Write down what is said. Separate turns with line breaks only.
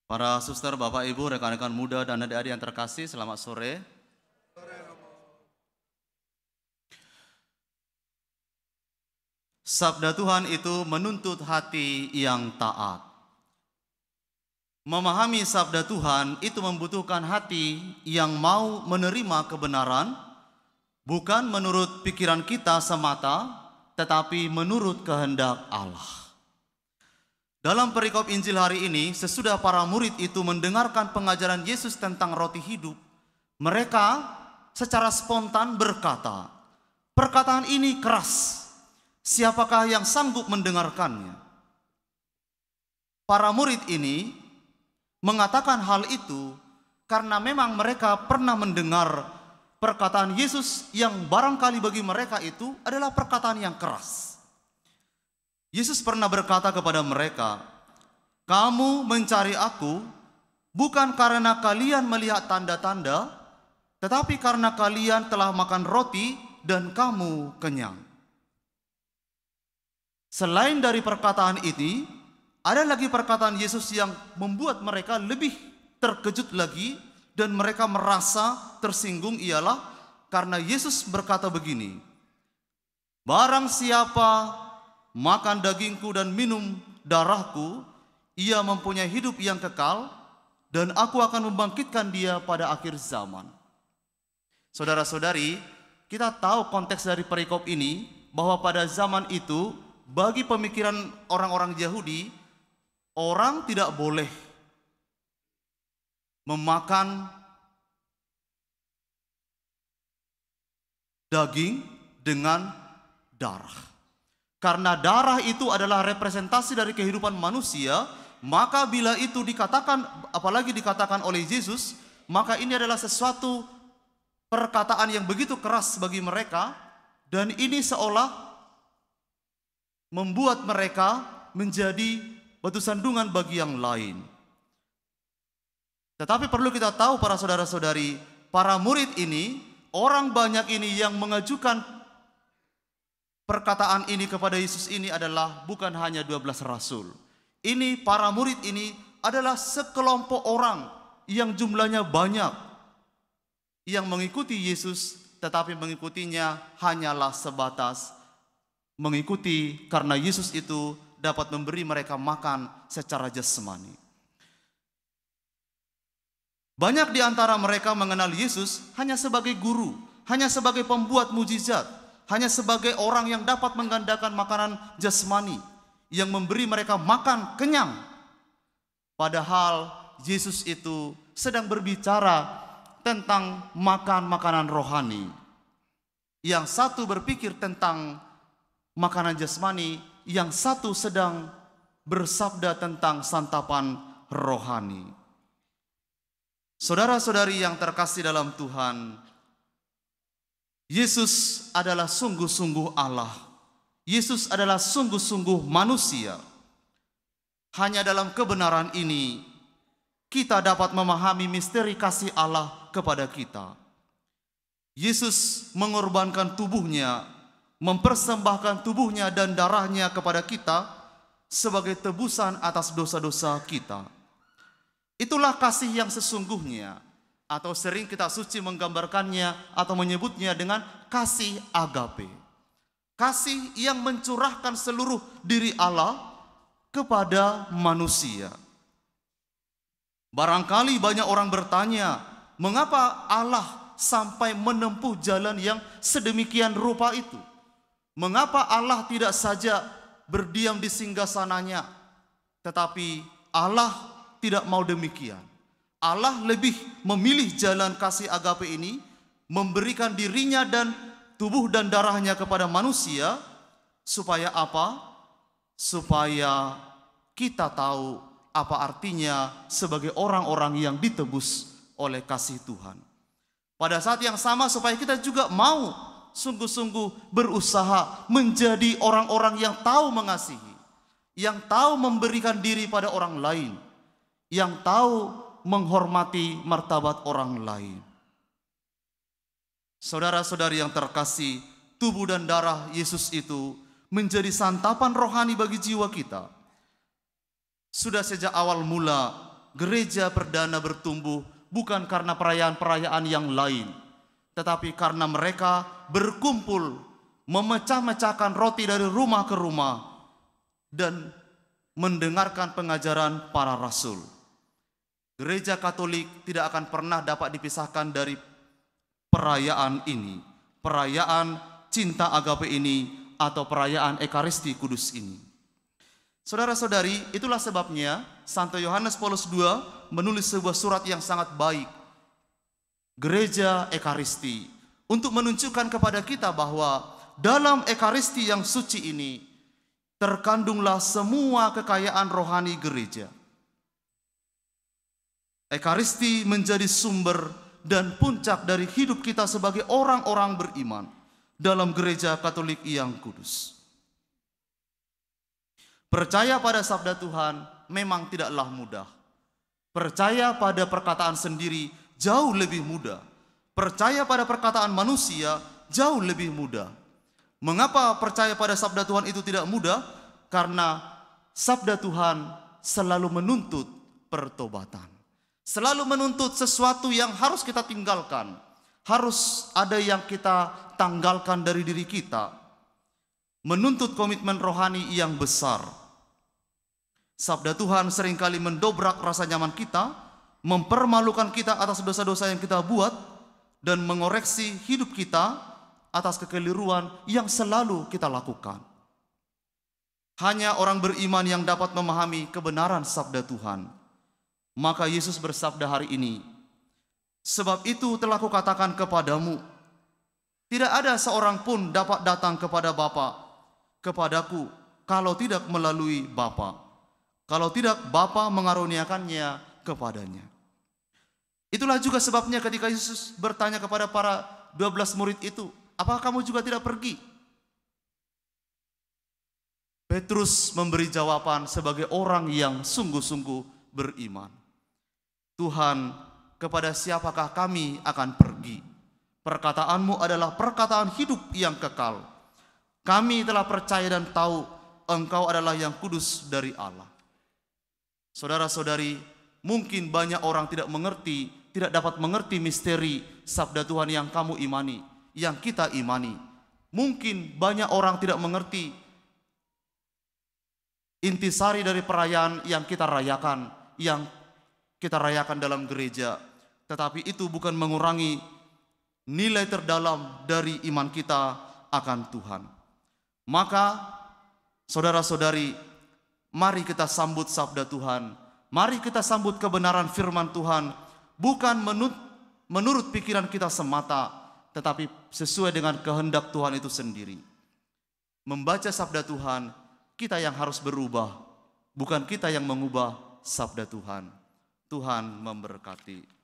Para suster, Bapak, Ibu, rekan-rekan muda dan adik-adik yang terkasih, selamat sore. Sabda Tuhan itu menuntut hati yang taat. Memahami sabda Tuhan itu membutuhkan hati yang mau menerima kebenaran, bukan menurut pikiran kita semata, tetapi menurut kehendak Allah. Dalam perikop Injil hari ini, sesudah para murid itu mendengarkan pengajaran Yesus tentang roti hidup, mereka secara spontan berkata, perkataan ini keras, siapakah yang sanggup mendengarkannya? Para murid ini mengatakan hal itu karena memang mereka pernah mendengar perkataan Yesus yang barangkali bagi mereka itu adalah perkataan yang keras. Yesus pernah berkata kepada mereka, kamu mencari aku bukan karena kalian melihat tanda-tanda, tetapi karena kalian telah makan roti dan kamu kenyang. Selain dari perkataan ini, ada lagi perkataan Yesus yang membuat mereka lebih terkejut lagi dan mereka merasa tersinggung, ialah karena Yesus berkata begini, barang siapa makan dagingku dan minum darahku, ia mempunyai hidup yang kekal, dan aku akan membangkitkan dia pada akhir zaman. Saudara-saudari, kita tahu konteks dari perikop ini, bahwa pada zaman itu, bagi pemikiran orang-orang Yahudi, orang tidak boleh memakan daging dengan darah. Karena darah itu adalah representasi dari kehidupan manusia, maka bila itu dikatakan, apalagi dikatakan oleh Yesus, maka ini adalah sesuatu perkataan yang begitu keras bagi mereka, dan ini seolah membuat mereka menjadi batu sandungan bagi yang lain. Tetapi perlu kita tahu para saudara-saudari, para murid ini, orang banyak ini yang mengajukan perkataan ini kepada Yesus ini adalah bukan hanya 12 rasul. Ini para murid ini adalah sekelompok orang yang jumlahnya banyak yang mengikuti Yesus, tetapi mengikutinya hanyalah sebatas mengikuti karena Yesus itu dapat memberi mereka makan secara jasmani. Banyak di antara mereka mengenal Yesus hanya sebagai guru, hanya sebagai pembuat mujizat, hanya sebagai orang yang dapat menggandakan makanan jasmani, yang memberi mereka makan kenyang. Padahal Yesus itu sedang berbicara tentang makan makanan rohani. Yang satu berpikir tentang makanan jasmani, yang satu sedang bersabda tentang santapan rohani. Saudara-saudari yang terkasih dalam Tuhan, Yesus adalah sungguh-sungguh Allah. Yesus adalah sungguh-sungguh manusia. Hanya dalam kebenaran ini kita dapat memahami misteri kasih Allah kepada kita. Yesus mengorbankan tubuhnya, mempersembahkan tubuhnya dan darahnya kepada kita sebagai tebusan atas dosa-dosa kita. Itulah kasih yang sesungguhnya, atau sering kita suci menggambarkannya atau menyebutnya dengan kasih agape. Kasih yang mencurahkan seluruh diri Allah kepada manusia. Barangkali banyak orang bertanya, mengapa Allah sampai menempuh jalan yang sedemikian rupa itu? Mengapa Allah tidak saja berdiam di singgasananya, tetapi Allah tidak mau demikian. Allah lebih memilih jalan kasih agape ini, memberikan dirinya dan tubuh dan darahnya kepada manusia, supaya apa? Supaya kita tahu apa artinya sebagai orang-orang yang ditebus oleh kasih Tuhan. Pada saat yang sama supaya kita juga mau sungguh-sungguh berusaha menjadi orang-orang yang tahu mengasihi, yang tahu memberikan diri pada orang lain, yang tahu menghormati martabat orang lain. Saudara-saudari yang terkasih, tubuh dan darah Yesus itu menjadi santapan rohani bagi jiwa kita. Sudah sejak awal mula gereja perdana bertumbuh bukan karena perayaan-perayaan yang lain, tetapi karena mereka berkumpul memecah-mecahkan roti dari rumah ke rumah dan mendengarkan pengajaran para rasul. Gereja Katolik tidak akan pernah dapat dipisahkan dari perayaan ini, perayaan cinta agape ini, atau perayaan Ekaristi Kudus ini. Saudara-saudari, itulah sebabnya Santo Yohanes Paulus II menulis sebuah surat yang sangat baik, Gereja Ekaristi, untuk menunjukkan kepada kita bahwa dalam Ekaristi yang suci ini terkandunglah semua kekayaan rohani gereja. Ekaristi menjadi sumber dan puncak dari hidup kita sebagai orang-orang beriman dalam Gereja Katolik yang kudus. Percaya pada sabda Tuhan memang tidaklah mudah. Percaya pada perkataan sendiri jauh lebih mudah. Percaya pada perkataan manusia jauh lebih mudah. Mengapa percaya pada sabda Tuhan itu tidak mudah? Karena sabda Tuhan selalu menuntut pertobatan. Selalu menuntut sesuatu yang harus kita tinggalkan. Harus ada yang kita tanggalkan dari diri kita. Menuntut komitmen rohani yang besar. Sabda Tuhan seringkali mendobrak rasa nyaman kita, mempermalukan kita atas dosa-dosa yang kita buat, dan mengoreksi hidup kita atas kekeliruan yang selalu kita lakukan. Hanya orang beriman yang dapat memahami kebenaran sabda Tuhan. Maka Yesus bersabda hari ini, sebab itu telah kukatakan kepadamu, tidak ada seorang pun dapat datang kepada Bapa, kepadaku, kalau tidak melalui Bapa. Kalau tidak, Bapa mengaruniakannya kepadanya. Itulah juga sebabnya ketika Yesus bertanya kepada para 12 murid itu, apakah kamu juga tidak pergi? Petrus memberi jawaban sebagai orang yang sungguh-sungguh beriman. Tuhan, kepada siapakah kami akan pergi? Perkataanmu adalah perkataan hidup yang kekal. Kami telah percaya dan tahu Engkau adalah yang kudus dari Allah. Saudara-saudari, mungkin banyak orang tidak mengerti, tidak dapat mengerti misteri sabda Tuhan yang kamu imani, yang kita imani. Mungkin banyak orang tidak mengerti intisari dari perayaan yang kita rayakan, dalam gereja. Tetapi itu bukan mengurangi nilai terdalam dari iman kita akan Tuhan. Maka saudara-saudari, mari kita sambut sabda Tuhan. Mari kita sambut kebenaran firman Tuhan. Bukan menurut pikiran kita semata, tetapi sesuai dengan kehendak Tuhan itu sendiri. Membaca sabda Tuhan, kita yang harus berubah, bukan kita yang mengubah sabda Tuhan. Tuhan memberkati.